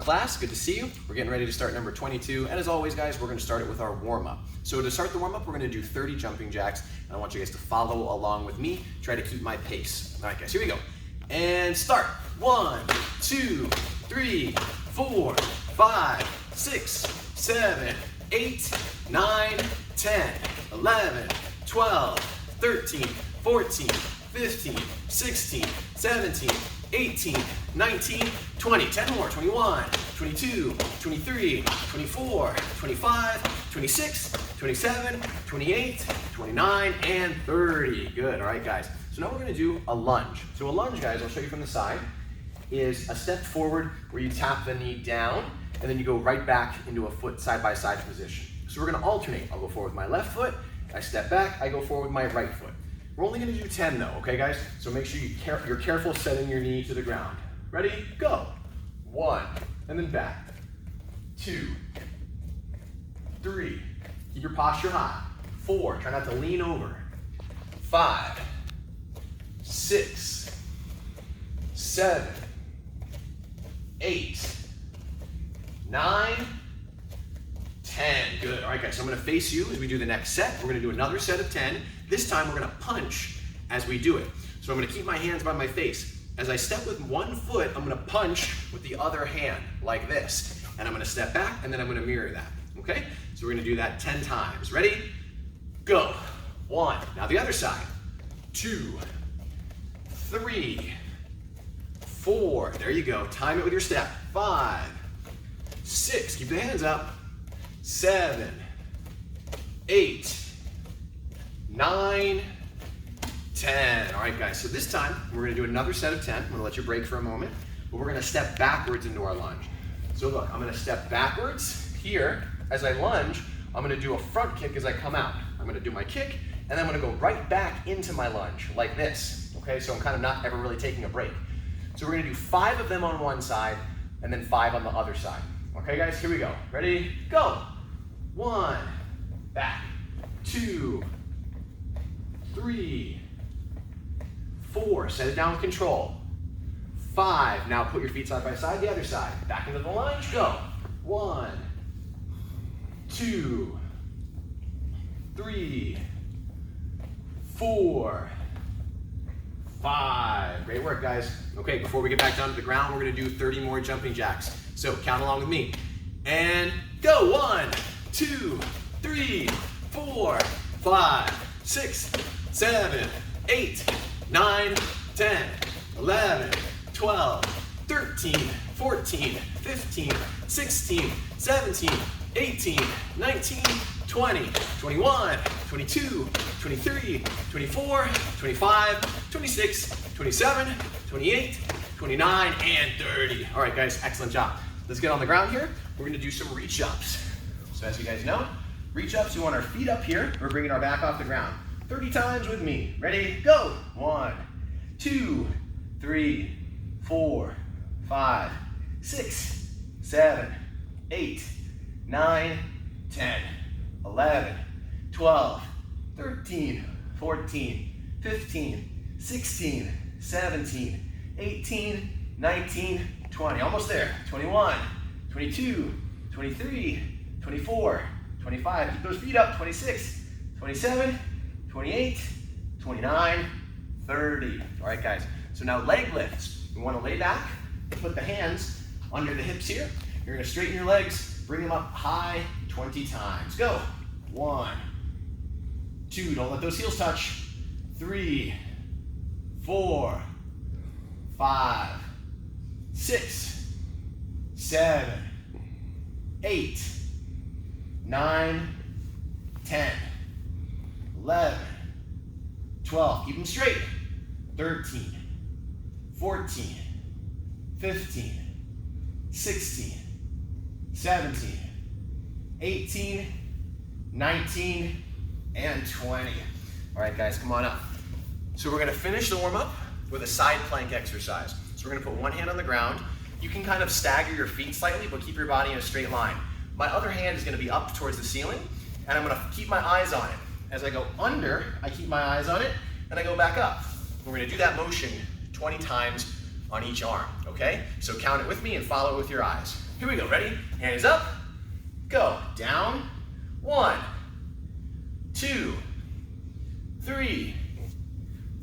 class, good to see you. We're getting ready to start number 22, and as always guys, we're gonna start it with our warm-up. So to start the warm-up, we're gonna do 30 jumping jacks, and I want you guys to follow along with me, try to keep my pace. All right guys, here we go. And start. 1, 2, 3, 4, 5, 6, 7, 8, 9, 10, 11, 12, 13, 14, 15, 16, 17, 18, 19, 20, 10 more, 21, 22, 23, 24, 25, 26, 27, 28, 29, and 30. Good, all right guys. So now we're gonna do a lunge. So a lunge, guys, I'll show you from the side, is a step forward where you tap the knee down and then you go right back into a foot side-by-side position. So we're gonna alternate. I'll go forward with my left foot, I step back, I go forward with my right foot. We're only gonna do 10 though, okay guys? So make sure you're careful setting your knee to the ground. Ready? Go. 1, and then back. 2, 3, keep your posture high. 4, try not to lean over. 5, 6, 7, 8, 9, 10. Good. All right, guys, so I'm going to face you as we do the next set. We're going to do another set of 10. This time, we're going to punch as we do it. So I'm going to keep my hands by my face. As I step with one foot, I'm going to punch with the other hand like this. And I'm going to step back, and then I'm going to mirror that. Okay? So we're going to do that 10 times. Ready? Go. 1. Now the other side. 2, 3, 4. There you go. Time it with your step. 5, 6. Keep the hands up. 7, 8, 9, 10. All right, guys, so this time we're gonna do another set of 10. I'm gonna let you break for a moment, but we're gonna step backwards into our lunge. So look, I'm gonna step backwards here. As I lunge, I'm gonna do a front kick as I come out. I'm gonna do my kick, and then I'm gonna go right back into my lunge, like this. Okay, so I'm kind of not ever really taking a break. So we're gonna do 5 of them on one side, and then 5 on the other side. Okay, guys, here we go. Ready? Go. 1, back. 2, 3, 4. Set it down with control. 5. Now put your feet side by side, the other side. Back into the lunge. Go. 1, 2, 3, 4, 5. Great work, guys. Okay, before we get back down to the ground, we're gonna do 30 more jumping jacks. So count along with me. And go. 1, 2, 3, 4, 5, 6, 7, 8, 9, 10, 11, 12, 13, 14, 15, 16, 17, 18, 19, 20, 21, 22, 23, 24, 25, 26, 27, 28, 29, and 30. All right, guys, excellent job. Let's get on the ground here. We're gonna do some reach-ups. So as you guys know, reach-ups, we want our feet up here. We're bringing our back off the ground. 30 times with me. Ready? Go. 1, 2, 3, 4, 5, 6, 7, 8, 9, 10, 11, 12, 13, 14, 15, 16, 17, 18, 19, 20. Almost there. 21, 22, 23, 24, 25. Keep those feet up. 26, 27, 28, 29, 30. All right, guys. So now leg lifts. We want to lay back, put the hands under the hips here. You're going to straighten your legs, bring them up high 20 times. Go. 1, 2, don't let those heels touch. 3, 4, 5, 6, 7, 8, 9, 10, 11, 12, keep them straight. 13, 14, 15, 16, 17, 18, 19, and 20. All right, guys, come on up. So we're gonna finish the warm-up with a side plank exercise. So we're gonna put one hand on the ground. You can kind of stagger your feet slightly, but keep your body in a straight line. My other hand is gonna be up towards the ceiling, and I'm gonna keep my eyes on it. As I go under, I keep my eyes on it, and I go back up. We're gonna do that motion 20 times on each arm, okay? So count it with me and follow it with your eyes. Here we go, ready? Hands up, go. Down, 1, 2, 3,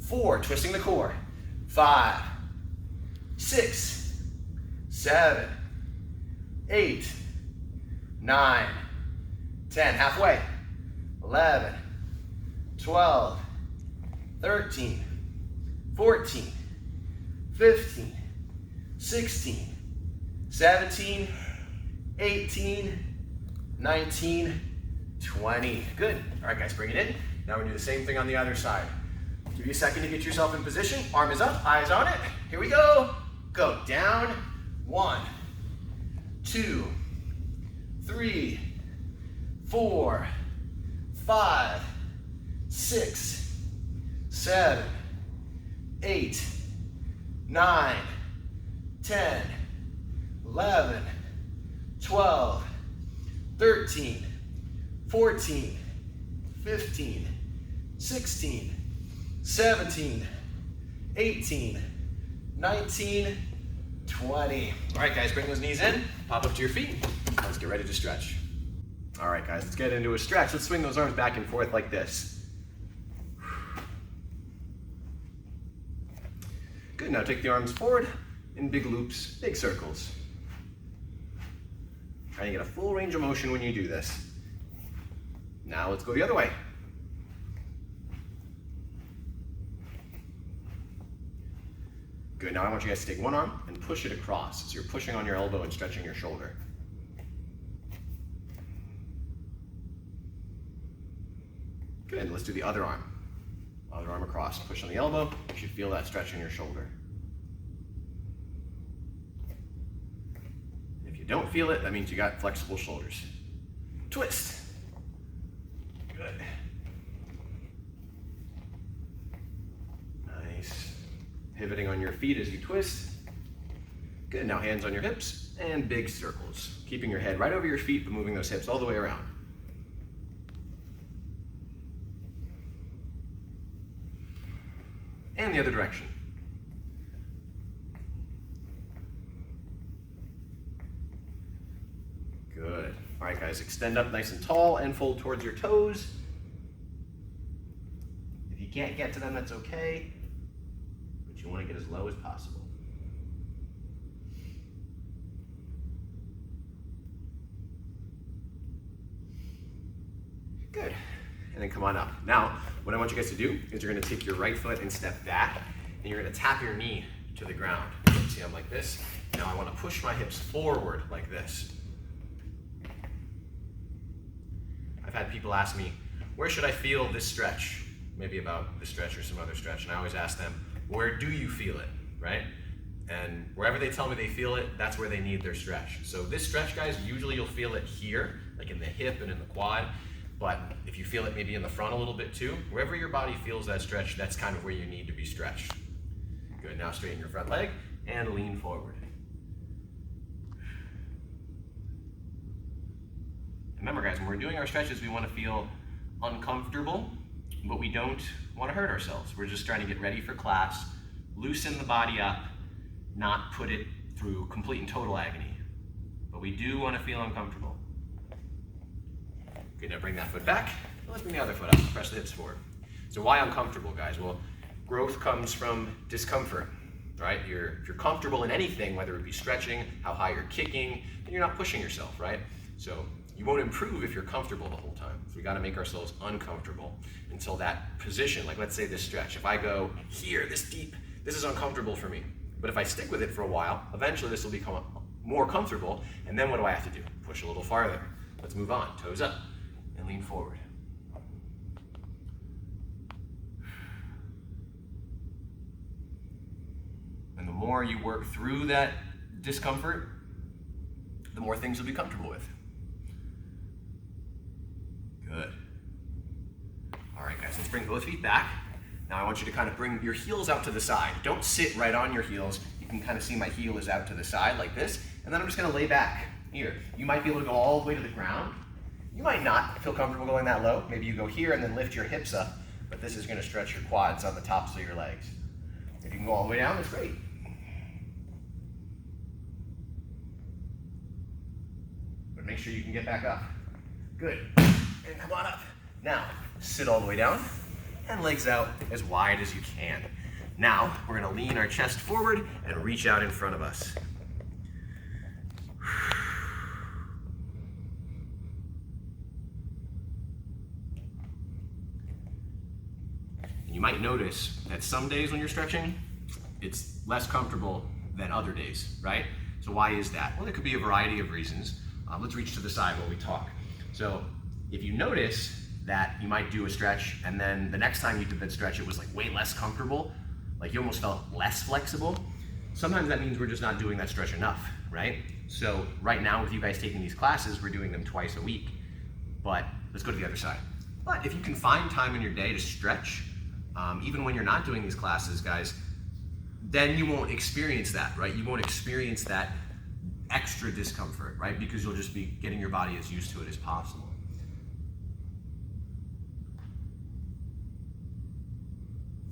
4, twisting the core. 5, 6, 7, 8, 9, 10, halfway. 11, 12, 13, 14, 15, 16, 17, 18, 19, 20. Good. All right, guys, bring it in. Now we're gonna do the same thing on the other side. Give you a second to get yourself in position. Arm is up, eyes on it. Here we go. Go down. 1, 2, 3, 4, 5, 6, 7, 8, 9, 10, 11, 12, 13, 14, 15, 16, 17, 18, 19, 20. All right, guys, bring those knees in. Pop up to your feet. Let's get ready to stretch. All right, guys, let's get into a stretch. Let's swing those arms back and forth like this. Good, now take the arms forward in big loops, big circles. Try to get a full range of motion when you do this. Now let's go the other way. Good, now I want you guys to take one arm and push it across. So you're pushing on your elbow and stretching your shoulder. Good, let's do the other arm. Other arm across, push on the elbow. You should feel that stretch in your shoulder. If you don't feel it, that means you got flexible shoulders. Twist. Good. Nice. Pivoting on your feet as you twist. Good, now hands on your hips and big circles. Keeping your head right over your feet, but moving those hips all the way around. And the other direction. Good. All right, guys, extend up nice and tall and fold towards your toes. If you can't get to them, that's okay, but you want to get as low as possible. Good. And then come on up. Now, what I want you guys to do is you're gonna take your right foot and step back, and you're gonna tap your knee to the ground. See, I'm like this. Now I wanna push my hips forward like this. I've had people ask me, where should I feel this stretch? Maybe about this stretch or some other stretch, and I always ask them, where do you feel it, right? And wherever they tell me they feel it, that's where they need their stretch. So this stretch, guys, usually you'll feel it here, like in the hip and in the quad. But if you feel it maybe in the front a little bit too, wherever your body feels that stretch, that's kind of where you need to be stretched. Good, now straighten your front leg and lean forward. Remember, guys, when we're doing our stretches, we want to feel uncomfortable, but we don't want to hurt ourselves. We're just trying to get ready for class, loosen the body up, not put it through complete and total agony. But we do want to feel uncomfortable. Okay, now bring that foot back. Let's bring the other foot up. Press the hips forward. So why uncomfortable, guys? Well, growth comes from discomfort, right? If you're comfortable in anything, whether it be stretching, how high you're kicking, then you're not pushing yourself, right? So you won't improve if you're comfortable the whole time. So we got to make ourselves uncomfortable until that position, like let's say this stretch. If I go here, this deep, this is uncomfortable for me. But if I stick with it for a while, eventually this will become more comfortable. And then what do I have to do? Push a little farther. Let's move on. Toes up. And lean forward. And the more you work through that discomfort, the more things you'll be comfortable with. Good. All right, guys, let's bring both feet back. Now I want you to kind of bring your heels out to the side. Don't sit right on your heels. You can kind of see my heel is out to the side like this, and then I'm just gonna lay back here. You might be able to go all the way to the ground. You might not feel comfortable going that low. Maybe you go here and then lift your hips up, but this is gonna stretch your quads on the tops of your legs. If you can go all the way down, that's great. Make sure you can get back up. Good. And come on up. Now, sit all the way down and legs out as wide as you can. Now, we're gonna lean our chest forward and reach out in front of us. You might notice that some days when you're stretching, it's less comfortable than other days, right? So why is that? Well, there could be a variety of reasons. Let's reach to the side while we talk. So if you notice that you might do a stretch and then the next time you did that stretch, it was like way less comfortable, like you almost felt less flexible, sometimes that means we're just not doing that stretch enough, right? So right now with you guys taking these classes, we're doing them twice a week, but let's go to the other side. But if you can find time in your day to stretch, even when you're not doing these classes, guys, then you won't experience that, right? You won't experience that extra discomfort, right? Because you'll just be getting your body as used to it as possible.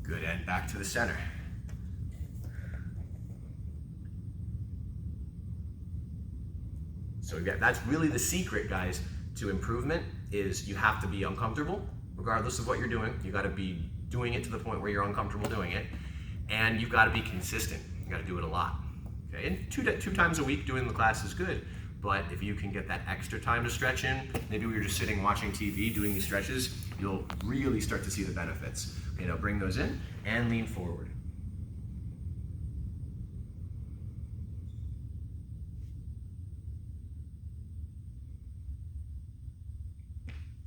Good, and back to the center. So again, that's really the secret, guys, to improvement is you have to be uncomfortable, regardless of what you're doing. You gotta be doing it to the point where you're uncomfortable doing it. And you've gotta be consistent. You gotta do it a lot. Okay, and two times a week doing the class is good, but if you can get that extra time to stretch in, maybe we were just sitting watching TV doing these stretches, you'll really start to see the benefits. Okay, now bring those in and lean forward.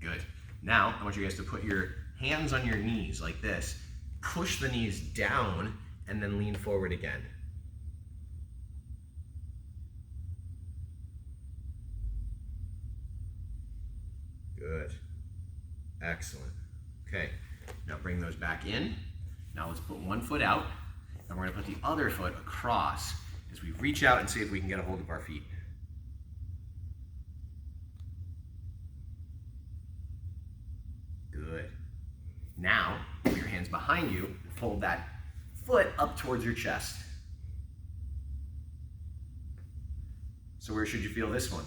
Good. Now, I want you guys to put your hands on your knees like this. Push the knees down and then lean forward again. Good. Excellent. Okay, now bring those back in. Now let's put one foot out and we're gonna put the other foot across as we reach out and see if we can get a hold of our feet. Good. Now, put your hands behind you and fold that foot up towards your chest. So where should you feel this one?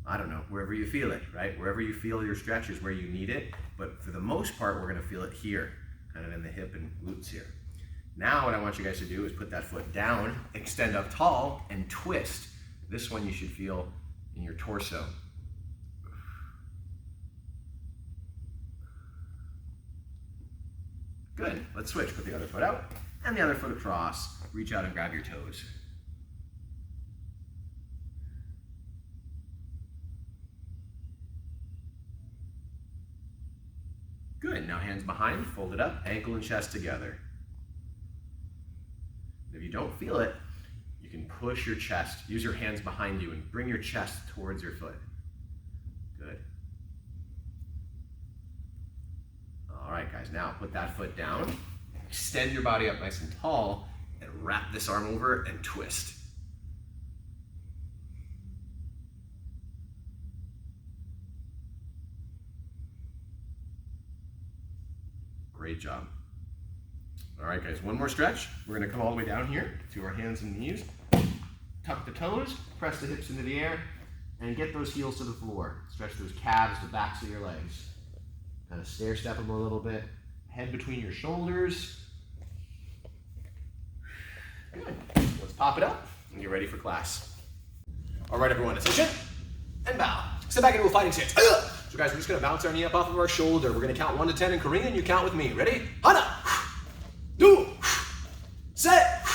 I don't know, wherever you feel it, right? Wherever you feel your stretch is where you need it, but for the most part, we're gonna feel it here, kind of in the hip and glutes here. Now what I want you guys to do is put that foot down, extend up tall, and twist. This one you should feel in your torso. Good, let's switch. Put the other foot out and the other foot across. Reach out and grab your toes. Good, now hands behind, fold it up, ankle and chest together. If you don't feel it, you can push your chest. Use your hands behind you and bring your chest towards your foot. Good. All right, guys, now put that foot down, extend your body up nice and tall, and wrap this arm over and twist. Great job. All right, guys, one more stretch. We're gonna come all the way down here to our hands and knees. Tuck the toes, press the hips into the air, and get those heels to the floor. Stretch those calves, the backs of your legs. Kind of stair step them a little bit. Head between your shoulders. Good. Let's pop it up and get ready for class. All right, everyone, attention and bow. Step back into a fighting stance. So guys, we're just gonna bounce our knee up off of our shoulder. We're gonna count 1 to 10 in Korean. You count with me. Ready? Hana, do, set,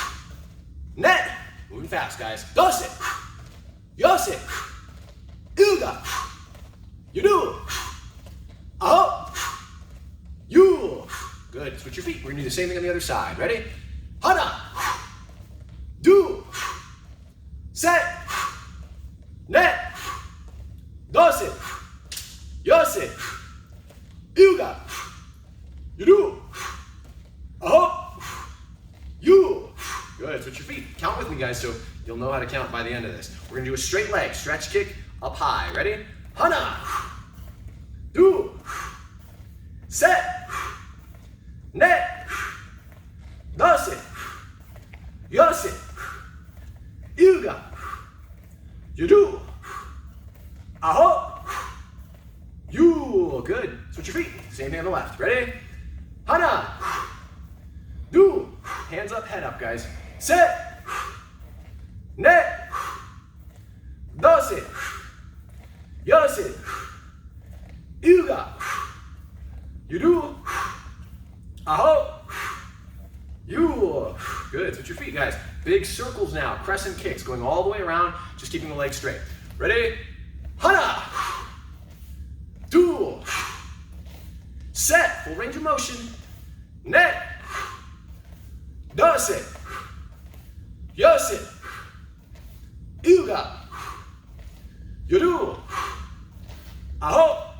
net. Moving fast, guys. Dosit, yosit, ilga, yudu, aho, yu. Good. Switch your feet. We're gonna do the same thing on the other side. Ready? Hana, do, set, net, dosit, yosit, ilga, yudu, aho, yu. Good. Switch your feet. Count with me, guys, so you'll know how to count by the end of this. We're gonna do a straight leg stretch kick up high. Ready? Hana, do, set, net, dosit, yosit, ilga, yudu, Aho. You. Good. Switch your feet. Same thing on the left. Ready? Hana. Do. Hands up, head up, guys. Set. Net. Dose. Yose. Yuga. Yuru. Aho. You. Good. Switch your feet, guys. Big circles now. Crescent kicks going all the way around, just keeping the legs straight. Ready? Hana. Do. Set. Full range of motion. Net. Dose. Yose. Yuga. Yuru. Aho.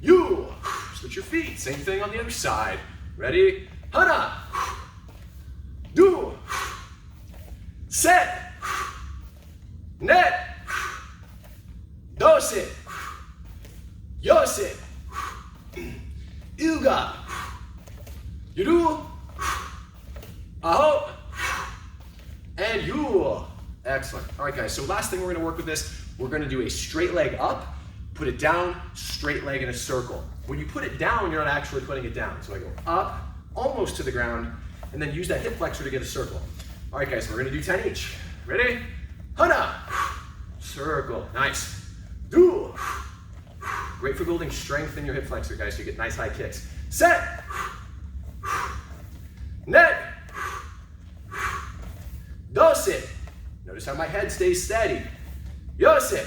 You. Switch your feet. Same thing on the other side. Ready? Hana. Do. Set. Net. Dose. Yose. Yuga. Yuru. Aho. And you. Excellent. All right, guys. So last thing we're going to work with this, we're going to do a straight leg up, put it down, straight leg in a circle. When you put it down, you're not actually putting it down. So I go up, almost to the ground, and then use that hip flexor to get a circle. All right, guys, so we're gonna do 10 each. Ready? Hana. Circle. Nice. Do. Great for building strength in your hip flexor, guys, so you get nice high kicks. Set. Net. Dose. Notice how my head stays steady. Yose.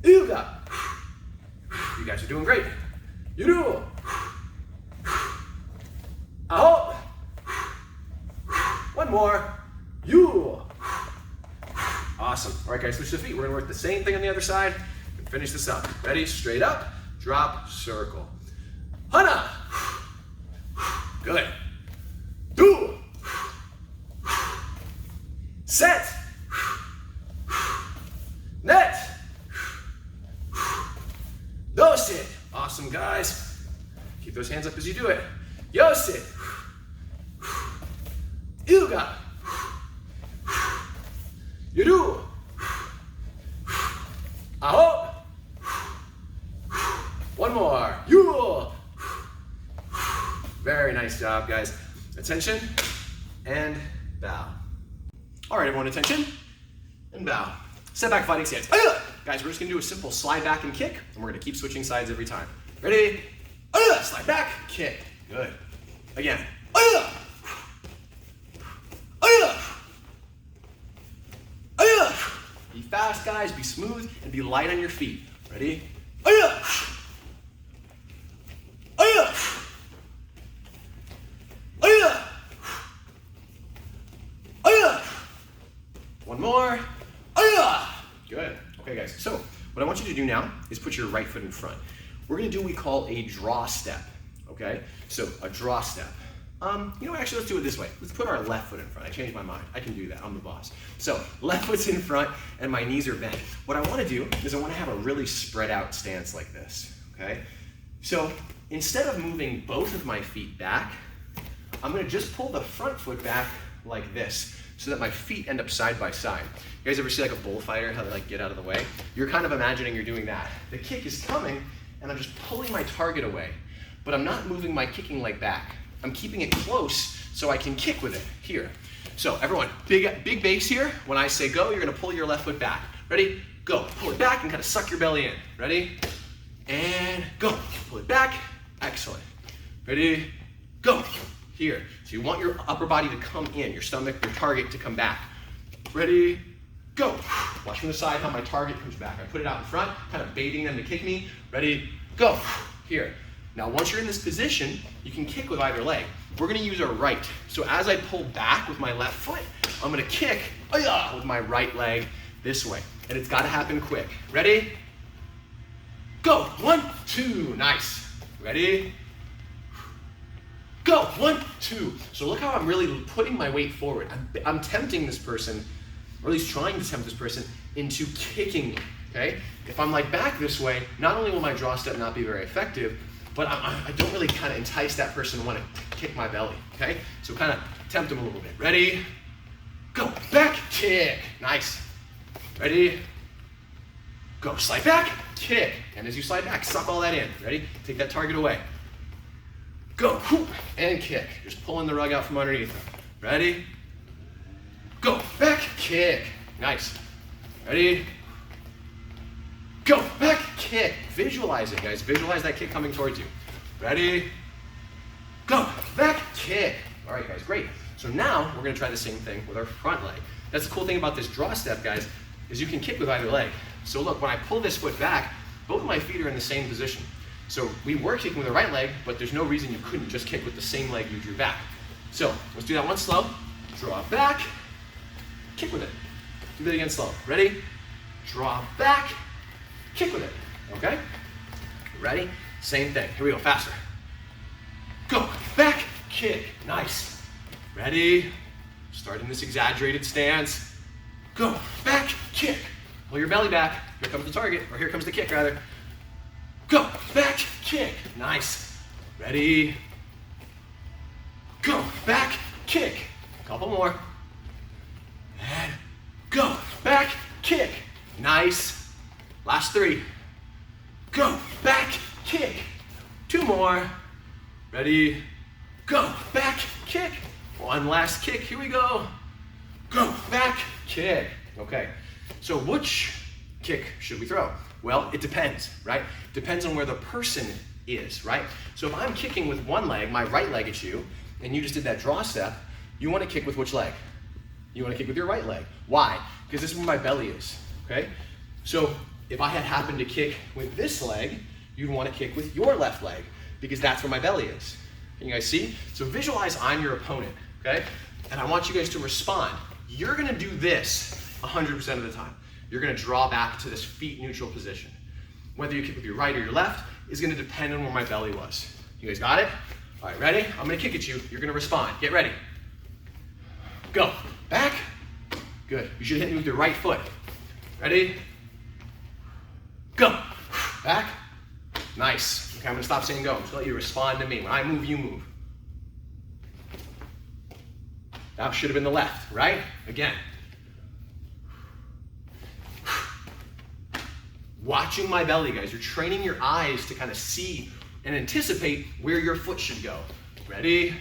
Yuga. You guys are doing great. Yuru. Aho. One more. You. Awesome. All right, guys, switch the feet. We're gonna work the same thing on the other side and finish this up. Ready? Straight up, drop, circle. Hana. Good. Do. Set. Net. Dose. Awesome, guys. Keep those hands up as you do it. Yose. Yuga. Yuru. Aho. One more. You. Very nice job, guys. Attention and bow. All right, everyone, attention and bow. Step back fighting stance. Guys, we're just gonna do a simple slide back and kick, and we're gonna keep switching sides every time. Ready? Slide back, kick. Good. Again. Be fast, guys, be smooth, and be light on your feet. Ready? One more. Good. Okay, guys, so what I want you to do now is put your right foot in front. We're gonna do what we call a draw step, okay? So a draw step. You know what, actually, let's do it this way. Let's put our left foot in front. I changed my mind. I can do that, I'm the boss. So left foot's in front and my knees are bent. What I wanna do is I wanna have a really spread out stance like this, okay? So instead of moving both of my feet back, I'm gonna just pull the front foot back like this so that my feet end up side by side. You guys ever see like a bullfighter, how they like get out of the way? You're kind of imagining you're doing that. The kick is coming and I'm just pulling my target away, but I'm not moving my kicking leg back. I'm keeping it close so I can kick with it here. So everyone, big base here. When I say go, you're gonna pull your left foot back. Ready? Go. Pull it back and kind of suck your belly in. Ready? And go. Pull it back. Excellent. Ready? Go. Here. So you want your upper body to come in, your stomach, your target to come back. Ready? Go. Watch from the side how my target comes back. I put it out in front, kind of baiting them to kick me. Ready? Go. Here. Now, once you're in this position, you can kick with either leg. We're gonna use our right. So as I pull back with my left foot, I'm gonna kick with my right leg this way. And it's gotta happen quick. Ready? Go. 1, 2. Nice. Ready? Go. 1, 2. So look how I'm really putting my weight forward. I'm tempting this person, or at least trying to tempt this person, into kicking me, okay? If I'm like back this way, not only will my draw step not be very effective, but I don't really kind of entice that person to want to kick my belly, okay? So kind of tempt them a little bit. Ready? Go. Back kick. Nice. Ready? Go, slide back, kick. And as you slide back, suck all that in. Ready? Take that target away. Go, whoop, and kick. Just pulling the rug out from underneath them. Ready? Go, back, kick. Nice. Ready? Go, back, kick. Visualize it, guys. Visualize that kick coming towards you. Ready? Go, back, kick. All right, guys, great. So now we're gonna try the same thing with our front leg. That's the cool thing about this draw step, guys, is you can kick with either leg. So look, when I pull this foot back, both of my feet are in the same position. So we were kicking with the right leg, but there's no reason you couldn't just kick with the same leg you drew back. So let's do that one slow. Draw back, kick with it. Do that again slow. Ready? Draw back, kick with it. Okay? Ready? Same thing. Here we go, faster. Go, back, kick. Nice. Ready? Start in this exaggerated stance. Go, back, kick. Pull your belly back. Here comes the target, or here comes the kick rather. Go, back, kick. Nice. Ready? Go, back, kick. Couple more. And go, back, kick. Nice. Last three. Go, back, kick. Two more. Ready? Go, back, kick. One last kick. Here we go. Go, back, kick. Okay. So which kick should we throw? Well, it depends, right? Depends on where the person is, right? So if I'm kicking with one leg, my right leg at you, and you just did that draw step, you want to kick with which leg? You want to kick with your right leg. Why? Because this is where my belly is, okay? So if I had happened to kick with this leg, you'd want to kick with your left leg because that's where my belly is. Can you guys see? So visualize I'm your opponent, okay? And I want you guys to respond. You're gonna do this 100% of the time. You're gonna draw back to this feet neutral position. Whether you kick with your right or your left is gonna depend on where my belly was. You guys got it? All right, ready? I'm gonna kick at you. You're gonna respond. Get ready. Go. Back. Good. You should hit me with your right foot. Ready? Go. Back. Nice. Okay, I'm gonna stop saying go. I'm just gonna let you respond to me. When I move, you move. That should have been the left, right? Again. Watching my belly, guys. You're training your eyes to kind of see and anticipate where your foot should go. Ready?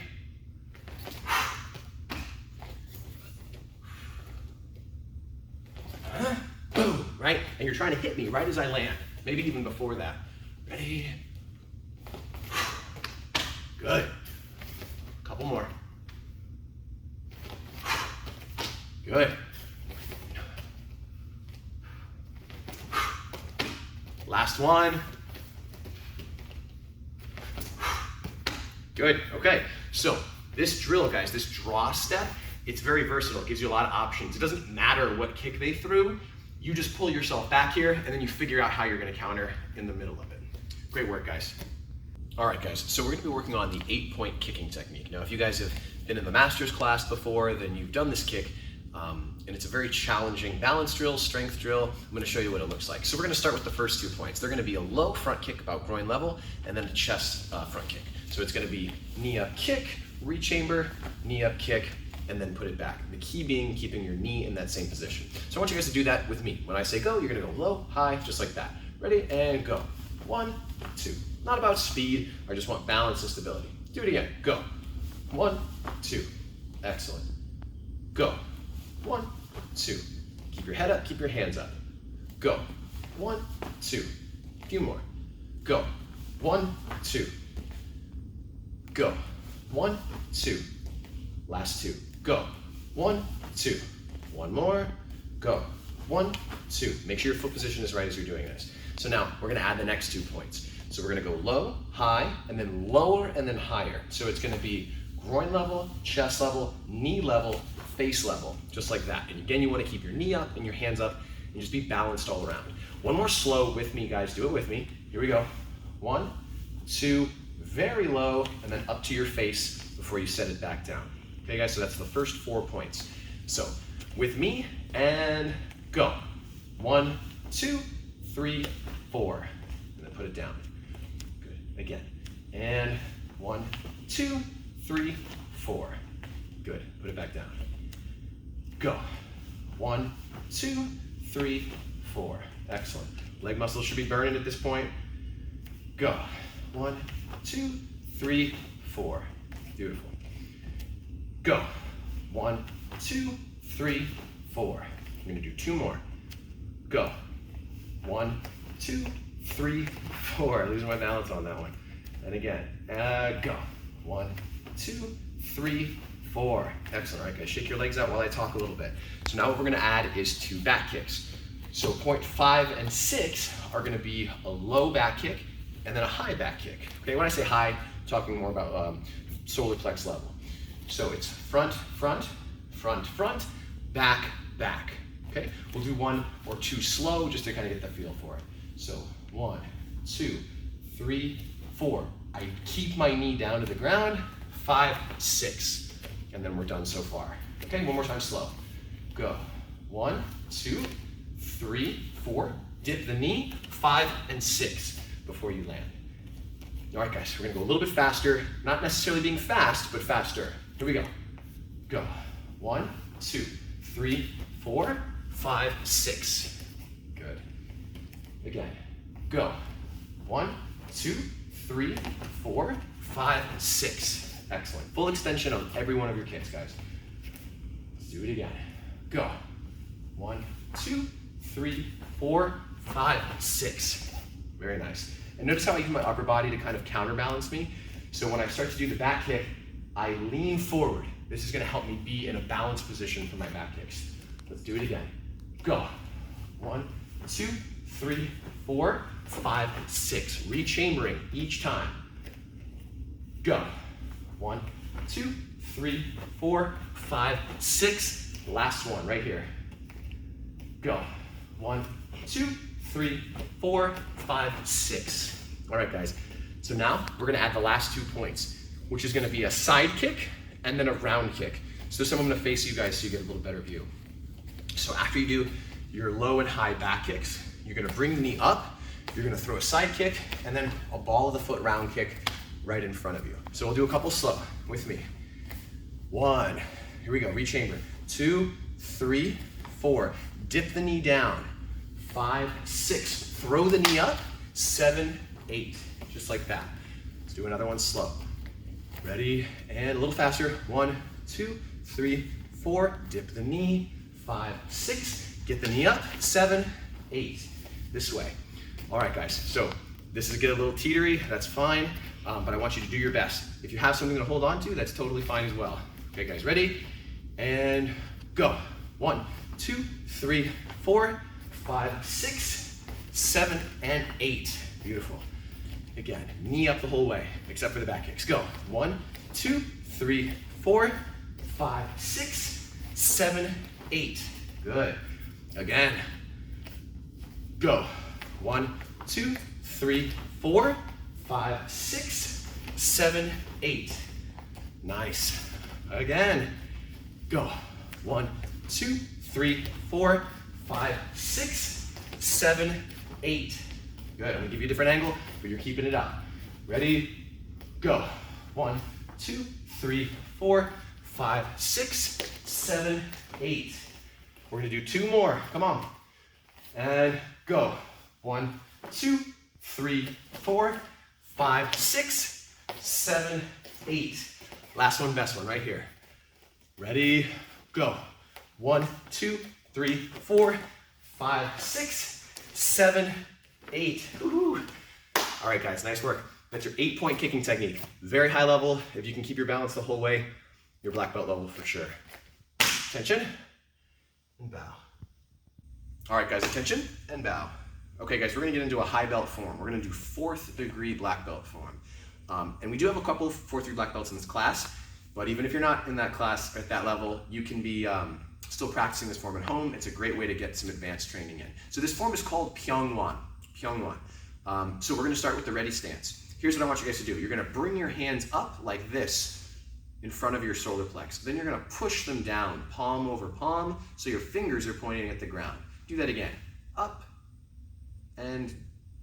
Boom, right? And you're trying to hit me right as I land. Maybe even before that. Ready? Good. Couple more. Good. Last one. Good. Okay. So this drill, guys, this draw step, it's very versatile. It gives you a lot of options. It doesn't matter what kick they threw. You just pull yourself back here and then you figure out how you're going to counter in the middle of it. Great work, guys. All right, guys. So we're going to be working on the 8-point kicking technique. Now, if you guys have been in the master's class before, then you've done this kick. And it's a very challenging balance drill, strength drill. I'm going to show you what it looks like. So we're going to start with the first 2 points. They're going to be a low front kick about groin level and then a chest front kick. So it's going to be knee up kick, rechamber, knee up kick, and then put it back. The key being keeping your knee in that same position. So I want you guys to do that with me. When I say go, you're going to go low, high, just like that. Ready? And go. 1, 2. Not about speed. I just want balance and stability. Do it again. Go. 1, 2. Excellent. Go. 1, 2. Keep your head up, keep your hands up. Go. 1, 2. A few more. Go. 1, 2. Go. 1, 2. Last 2. Go. 1, 2. One more. Go. 1, 2. Make sure your foot position is right as you're doing this. So now we're going to add the next 2 points. So we're going to go low, high, and then lower, and then higher. So it's going to be groin level, chest level, knee level, face level, just like that. And again, you want to keep your knee up and your hands up and just be balanced all around. One more slow with me, guys. Do it with me. Here we go. 1, 2, very low, and then up to your face before you set it back down. Okay, guys, so that's the first 4 points. So with me, and go. 1, 2, 3, 4. And then put it down. Good. Again. And 1, 2, 3, 4. Good. Put it back down. Go. 1, 2, 3, 4. Excellent. Leg muscles should be burning at this point. Go. 1, 2, 3, 4. Beautiful. Go. 1, 2, 3, 4. We're going to do 2 more. Go. 1, 2, 3, 4. Losing my balance on that one. And again. Go. 1, 2, 3, 4. Excellent. All right, guys, shake your legs out while I talk a little bit. So now what we're going to add is 2 back kicks. So point 5 and 6 are going to be a low back kick and then a high back kick. Okay, when I say high, I'm talking more about solar plex level. So it's front, front, front, front, back, back. Okay, we'll do 1 or 2 slow just to kind of get the feel for it. So 1, 2, 3, 4. I keep my knee down to the ground. 5, 6, and then we're done so far. Okay, one more time slow. Go. 1, 2, 3, 4. Dip the knee. 5 and 6 before you land. All right, guys, we're gonna go a little bit faster. Not necessarily being fast, but faster. Here we go. Go. 1, 2, 3, 4, 5, 6. Good. Again. Go. 1, 2, 3, 4, 5, 6. Excellent. Full extension on every one of your kicks, guys. Let's do it again. Go. 1, 2, 3, 4, 5, 6. Very nice. And notice how I use my upper body to kind of counterbalance me. So when I start to do the back kick, I lean forward. This is going to help me be in a balanced position for my back kicks. Let's do it again. Go. 1, 2, 3, 4, 5, 6. Rechambering each time. Go. 1, 2, 3, 4, 5, 6. Last one right here. Go. 1, 2, 3, 4, 5, 6. All right, guys. So now we're going to add the last 2 points, which is going to be a side kick and then a round kick. So I'm going to face you guys so you get a little better view. So after you do your low and high back kicks, you're going to bring the knee up, you're going to throw a side kick, and then a ball of the foot round kick right in front of you. So we'll do a couple slow with me. 1, here we go, rechamber. 2, 3, 4, dip the knee down. 5, 6, throw the knee up. 7, 8, just like that. Let's do another one slow. Ready, and a little faster. 1, 2, 3, 4, dip the knee. 5, 6, get the knee up. 7, 8, this way. All right, guys, so this is get a little teetery, that's fine, but I want you to do your best. If you have something to hold on to, that's totally fine as well. Okay, guys, ready? And go. 1, 2, 3, 4, 5, 6, 7, and 8. Beautiful. Again, knee up the whole way, except for the back kicks. Go. 1, 2, 3, 4, 5, 6, 7, 8. Good. Again. Go. 1, 2, 3, 4, 5, 6, 7, 8. Nice. Again. Go. 1, 2, 3, 4, 5, 6, 7, 8. Good. I'm going to give you a different angle, but you're keeping it up. Ready? Go. 1, 2, 3, 4, 5, 6, 7, 8. We're going to do 2 more. Come on. And go. 1, 2, 3, 4, 5, 6, 7, 8. Last one, best one, right here. Ready? Go. 1, 2, 3, 4, 5, 6, 7, 8. Woo-hoo. All right, guys, nice work. That's your 8-point kicking technique. Very high level. If you can keep your balance the whole way, you're black belt level for sure. Attention and bow. All right, guys, attention and bow. Okay, guys, we're gonna get into a high belt form. We're gonna do 4th degree black belt form. And we do have a couple of 4th degree black belts in this class, but even if you're not in that class at that level, you can be still practicing this form at home. It's a great way to get some advanced training in. So this form is called Pyongwan. Pyongwan. So we're gonna start with the ready stance. Here's what I want you guys to do. You're gonna bring your hands up like this in front of your solar plex. Then you're gonna push them down, palm over palm, so your fingers are pointing at the ground. Do that again. Up and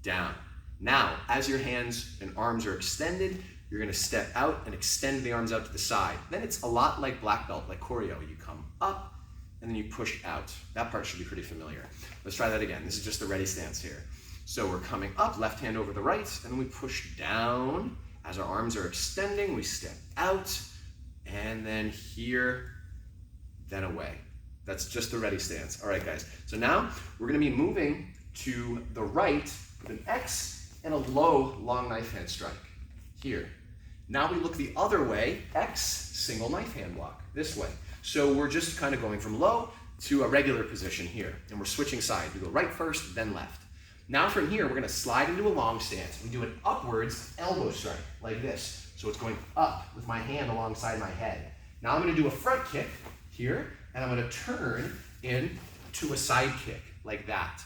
down. Now, as your hands and arms are extended, you're gonna step out and extend the arms out to the side. Then it's a lot like black belt, like choreo. You come up and then you push out. That part should be pretty familiar. Let's try that again. This is just the ready stance here. So we're coming up, left hand over the right, and then we push down. As our arms are extending, we step out, and then here, then away. That's just the ready stance. All right, guys. So now we're gonna be moving to the right with an X and a low long knife hand strike. Here. Now we look the other way, X, single knife hand block, this way. So we're just kind of going from low to a regular position here, and we're switching sides. We go right first, then left. Now from here, we're gonna slide into a long stance. We do an upwards elbow strike, like this. So it's going up with my hand alongside my head. Now I'm gonna do a front kick here, and I'm gonna turn into a side kick, like that.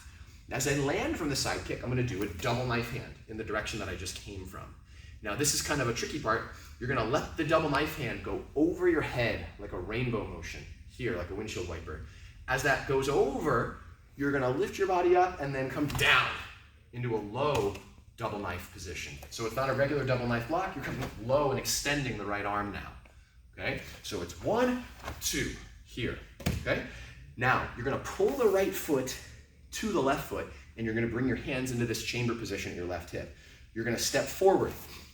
As I land from the side kick, I'm gonna do a double knife hand in the direction that I just came from. Now this is kind of a tricky part. You're gonna let the double knife hand go over your head like a rainbow motion, here, like a windshield wiper. As that goes over, you're gonna lift your body up and then come down into a low double knife position. So it's not a regular double knife block, you're coming up low and extending the right arm now, okay? So it's 1, 2, here, okay? Now, you're gonna pull the right foot to the left foot, and you're gonna bring your hands into this chamber position at your left hip. You're gonna step forward,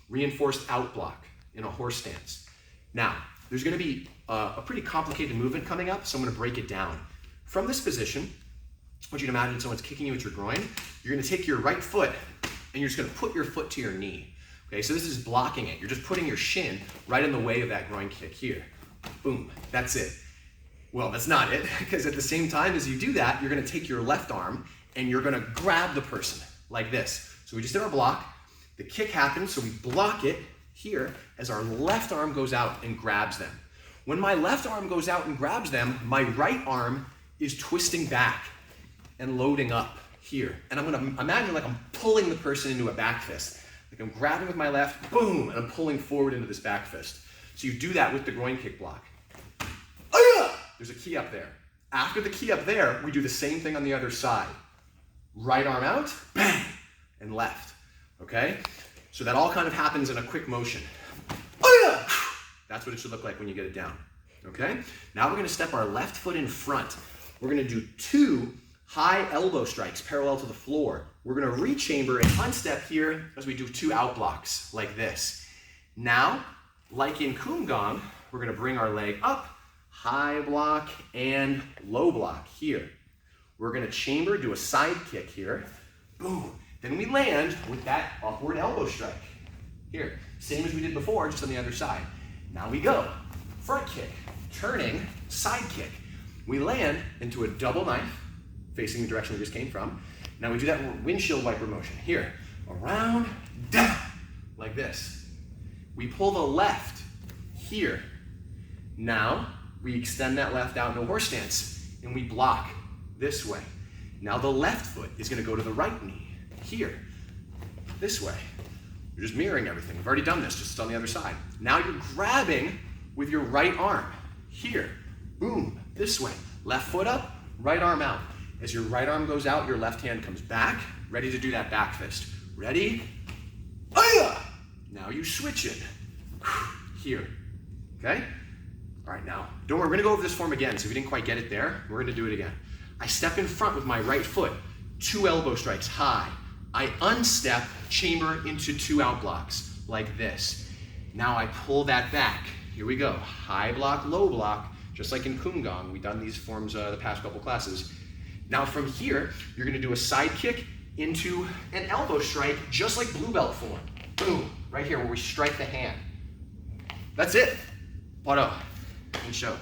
reinforced out block in a horse stance. Now, there's gonna be a pretty complicated movement coming up, so I'm gonna break it down. From this position, I want you to imagine someone's kicking you at your groin. You're gonna take your right foot and you're just gonna put your foot to your knee. Okay, so this is blocking it. You're just putting your shin right in the way of that groin kick here. Boom, that's it. Well, that's not it, because at the same time as you do that, you're gonna take your left arm and you're gonna grab the person like this. So we just did our block, the kick happens, so we block it here as our left arm goes out and grabs them. When my left arm goes out and grabs them, my right arm is twisting back and loading up here. And I'm gonna imagine like I'm pulling the person into a back fist. Like I'm grabbing with my left, boom, and I'm pulling forward into this back fist. So you do that with the groin kick block. There's a key up there. After the key up there, we do the same thing on the other side. Right arm out, bang, and left, okay? So that all kind of happens in a quick motion. That's what it should look like when you get it down, okay? Now we're gonna step our left foot in front. We're gonna do 2 high elbow strikes parallel to the floor. We're gonna rechamber and unstep here as we do 2 out blocks like this. Now, like in Kumgong, we're gonna bring our leg up, high block and low block here. We're gonna chamber, do a side kick here, boom. Then we land with that upward elbow strike here. Same as we did before, just on the other side. Now we go, front kick, turning, side kick. We land into a double knife, facing the direction we just came from. Now we do that windshield wiper motion. Here, around, down, like this. We pull the left here. Now, we extend that left out into a horse stance, and we block this way. Now the left foot is gonna go to the right knee, here, this way. You're just mirroring everything. We've already done this, just on the other side. Now you're grabbing with your right arm, here, boom, this way. Left foot up, right arm out. As your right arm goes out, your left hand comes back, ready to do that back fist. Ready? Now you switch it, here, okay? All right, now, don't worry, we're gonna go over this form again, so if you didn't quite get it there, we're gonna do it again. I step in front with my right foot, 2 elbow strikes high. I unstep, chamber into 2 out blocks, like this. Now I pull that back. Here we go, high block, low block, just like in Kumgong. We've done these forms the past couple classes. Now from here, you're gonna do a side kick into an elbow strike, just like blue belt form. Boom, right here where we strike the hand. That's it. Paro, and show.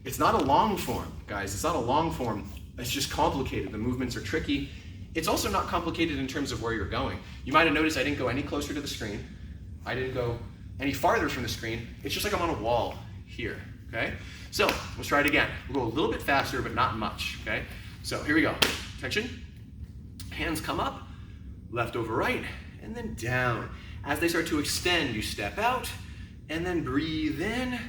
It's not a long form, guys. It's not a long form. It's just complicated. The movements are tricky. It's also not complicated in terms of where you're going. You might have noticed I didn't go any closer to the screen. I didn't go any farther from the screen. It's just like I'm on a wall here, okay? So let's try it again. We'll go a little bit faster, but not much, okay? So here we go. Attention. Hands come up, left over right, and then down. As they start to extend, you step out, and then breathe in,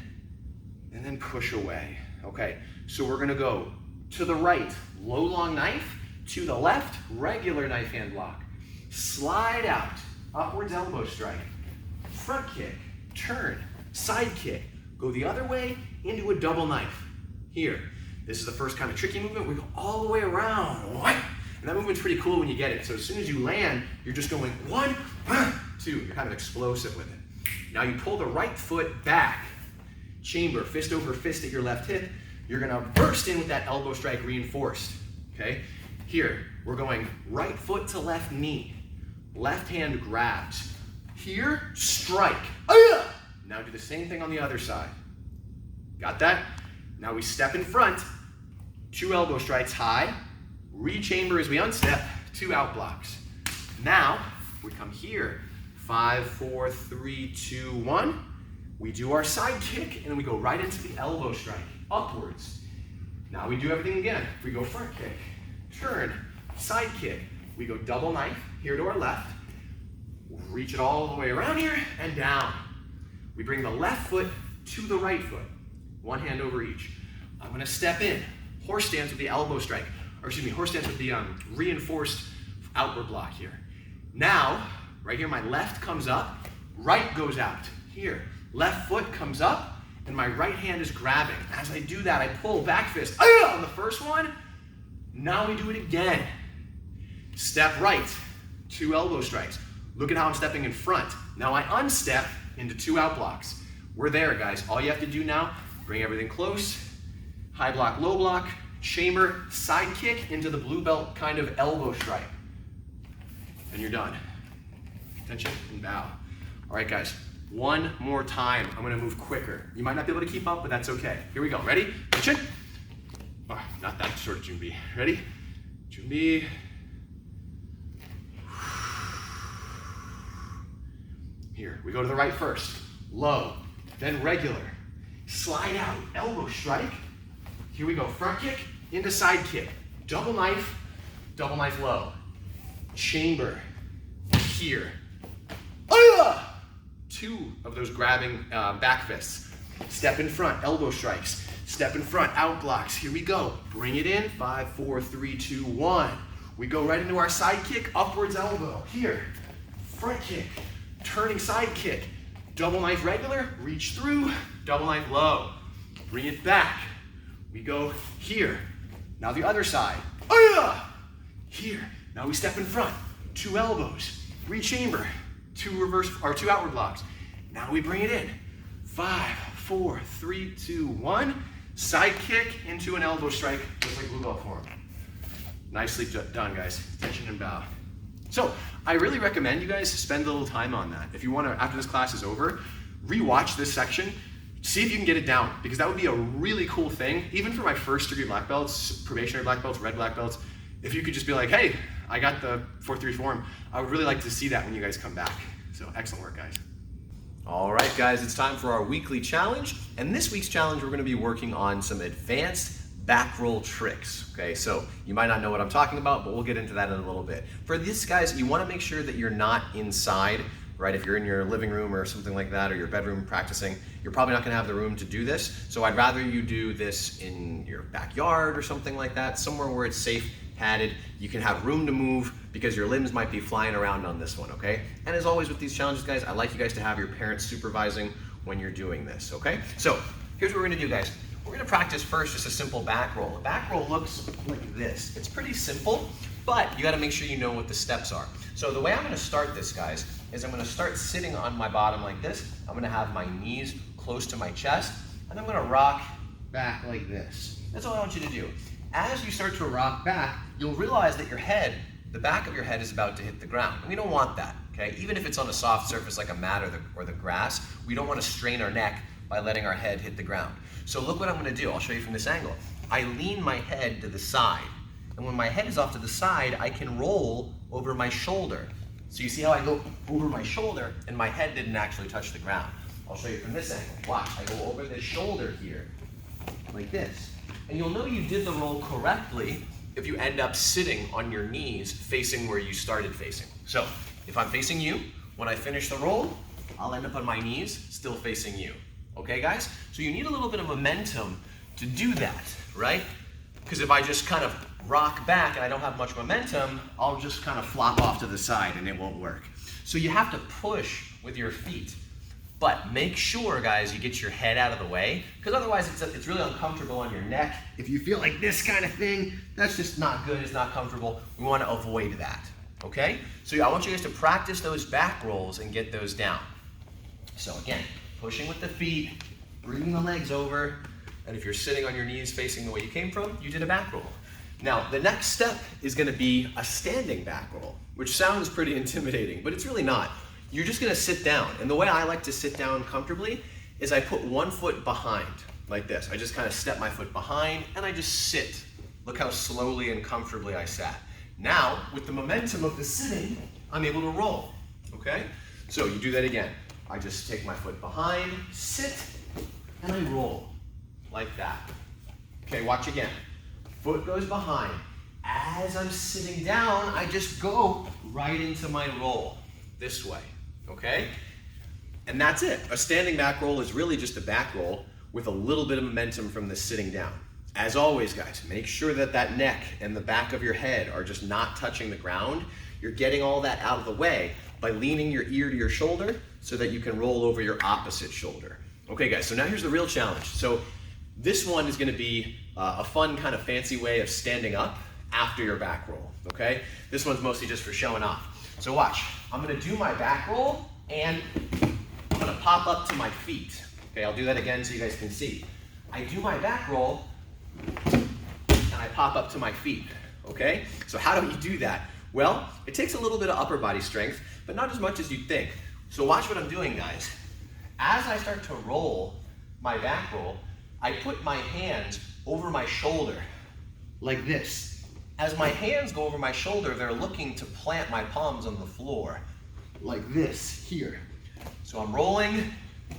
and then push away. Okay, so we're gonna go to the right, low long knife, to the left, regular knife hand block. Slide out, upwards elbow strike, front kick, turn, side kick, go the other way into a double knife. Here. This is the first kind of tricky movement. We go all the way around. And that movement's pretty cool when you get it. So as soon as you land, you're just going 1, 2. You're kind of explosive with it. Now you pull the right foot back. Chamber, fist over fist at your left hip. You're gonna burst in with that elbow strike reinforced, okay? Here, we're going right foot to left knee. Left hand grabs. Here, strike. Now do the same thing on the other side. Got that? Now we step in front, 2 elbow strikes high, re-chamber as we unstep, 2 out blocks. Now, we come here, 5, 4, 3, 2, 1. We do our side kick, and then we go right into the elbow strike, upwards. Now we do everything again. We go front kick, turn, side kick. We go double knife, here to our left. Reach it all the way around here, and down. We bring the left foot to the right foot. 1 hand over each. I'm gonna step in, horse stance with the elbow strike, or excuse me, horse stance with the reinforced outward block here. Now, right here, my left comes up, right goes out. Here, left foot comes up, and my right hand is grabbing. As I do that, I pull back fist on the first one. Now we do it again. Step right, 2 elbow strikes. Look at how I'm stepping in front. Now I unstep into 2 out blocks. We're there, guys. All you have to do now, bring everything close, high block, low block, chamber, side kick into the blue belt kind of elbow strike. And you're done. Attention and bow. All right, guys, 1 more time. I'm gonna move quicker. You might not be able to keep up, but that's okay. Here we go, ready? Attention. Oh, not that sort of Junbi. Ready? Junbi. Here, we go to the right first. Low, then regular. Slide out, elbow strike. Here we go, front kick into side kick. Double knife low. Chamber, here. 2 of those grabbing back fists. Step in front, elbow strikes. Step in front, out blocks. Here we go. Bring it in, 5, 4, 3, 2, 1. We go right into our side kick, upwards elbow. Here, front kick, turning side kick. Double knife regular, reach through, double knife low. Bring it back. We go here. Now the other side. Here. Now we step in front. 2 elbows. Re-chamber. 2 reverse or 2 outward blocks. Now we bring it in. 5, 4, 3, 2, 1. Side kick into an elbow strike, just like blue belt form. Nicely done, guys. Attention and bow. So I really recommend you guys spend a little time on that. If you want to, after this class is over, rewatch this section, see if you can get it down, because that would be a really cool thing, even for my first degree black belts, probationary black belts, red black belts. If you could just be like, hey, I got the 4-3 form, I would really like to see that when you guys come back. So excellent work, guys. All right, guys, it's time for our weekly challenge. And this week's challenge, we're going to be working on some advanced back roll tricks. Okay, so you might not know what I'm talking about, but we'll get into that in a little bit. For this, guys, you want to make sure that you're not inside, right? If you're in your living room or something like that, or your bedroom practicing, you're probably not going to have the room to do this. So I'd rather you do this in your backyard or something like that, somewhere where it's safe, padded. You can have room to move because your limbs might be flying around on this one, okay? And as always with these challenges, guys, I like you guys to have your parents supervising when you're doing this, okay? So here's what we're going to do, guys. We're going to practice first just a simple back roll. A back roll looks like this. It's pretty simple, but you got to make sure you know what the steps are. So the way I'm going to start this, guys, is I'm going to start sitting on my bottom like this. I'm going to have my knees close to my chest, and I'm going to rock back like this. That's all I want you to do. As you start to rock back, you'll realize that your head, the back of your head is about to hit the ground. And we don't want that, okay? Even if it's on a soft surface like a mat or the grass, we don't want to strain our neck by letting our head hit the ground. So look what I'm going to do. I'll show you from this angle. I lean my head to the side. And when my head is off to the side, I can roll over my shoulder. So you see how I go over my shoulder and my head didn't actually touch the ground. I'll show you from this angle. Watch, I go over the shoulder here, like this. And you'll know you did the roll correctly if you end up sitting on your knees facing where you started facing. So if I'm facing you, when I finish the roll, I'll end up on my knees still facing you. Okay, guys? So you need a little bit of momentum to do that, right? Because if I just kind of rock back and I don't have much momentum, I'll just kind of flop off to the side and it won't work. So you have to push with your feet. But make sure, guys, you get your head out of the way, because otherwise it's really uncomfortable on your neck. If you feel like this kind of thing, that's just not good, it's not comfortable. We want to avoid that, okay? So I want you guys to practice those back rolls and get those down. So again, pushing with the feet, bringing the legs over, and if you're sitting on your knees facing the way you came from, you did a back roll. Now, the next step is going to be a standing back roll, which sounds pretty intimidating, but it's really not. You're just going to sit down, and the way I like to sit down comfortably is I put one foot behind, like this. I just kind of step my foot behind, and I just sit. Look how slowly and comfortably I sat. Now, with the momentum of the sitting, I'm able to roll, okay? So you do that again. I just take my foot behind, sit, and I roll, like that. Okay, watch again. Foot goes behind. As I'm sitting down, I just go right into my roll, this way, okay? And that's it. A standing back roll is really just a back roll with a little bit of momentum from the sitting down. As always, guys, make sure that that neck and the back of your head are just not touching the ground. You're getting all that out of the way by leaning your ear to your shoulder so that you can roll over your opposite shoulder. Okay, guys, so now here's the real challenge. So this one is gonna be a fun kind of fancy way of standing up after your back roll, okay? This one's mostly just for showing off. So watch, I'm gonna do my back roll and I'm gonna pop up to my feet. Okay, I'll do that again so you guys can see. I do my back roll and I pop up to my feet, okay? So how do you do that? Well, it takes a little bit of upper body strength, but not as much as you'd think. So watch what I'm doing, guys. As I start to roll my back roll, I put my hands over my shoulder, like this. As my hands go over my shoulder, they're looking to plant my palms on the floor, like this, here. So I'm rolling,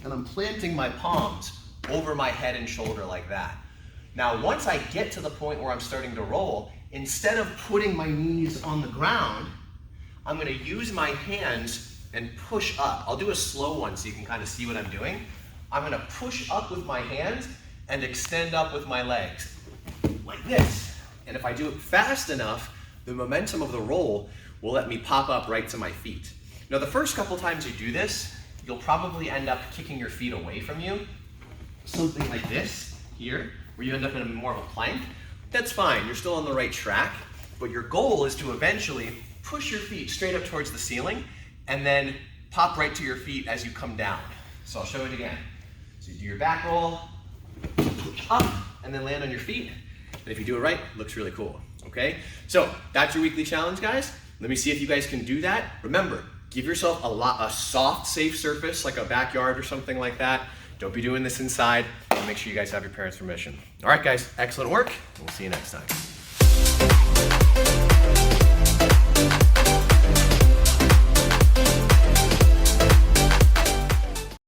and I'm planting my palms over my head and shoulder like that. Now, once I get to the point where I'm starting to roll, instead of putting my knees on the ground, I'm gonna use my hands and push up. I'll do a slow one so you can kind of see what I'm doing. I'm gonna push up with my hands and extend up with my legs, like this. And if I do it fast enough, the momentum of the roll will let me pop up right to my feet. Now, the first couple times you do this, you'll probably end up kicking your feet away from you. Something like this here, where you end up in more of a plank. That's fine, you're still on the right track, but your goal is to eventually push your feet straight up towards the ceiling and then pop right to your feet as you come down. So I'll show it again. So you do your back roll, push up, and then land on your feet. And if you do it right, it looks really cool, okay? So that's your weekly challenge, guys. Let me see if you guys can do that. Remember, give yourself a soft, safe surface, like a backyard or something like that. Don't be doing this inside, and make sure you guys have your parents' permission. All right, guys, excellent work, and we'll see you next time.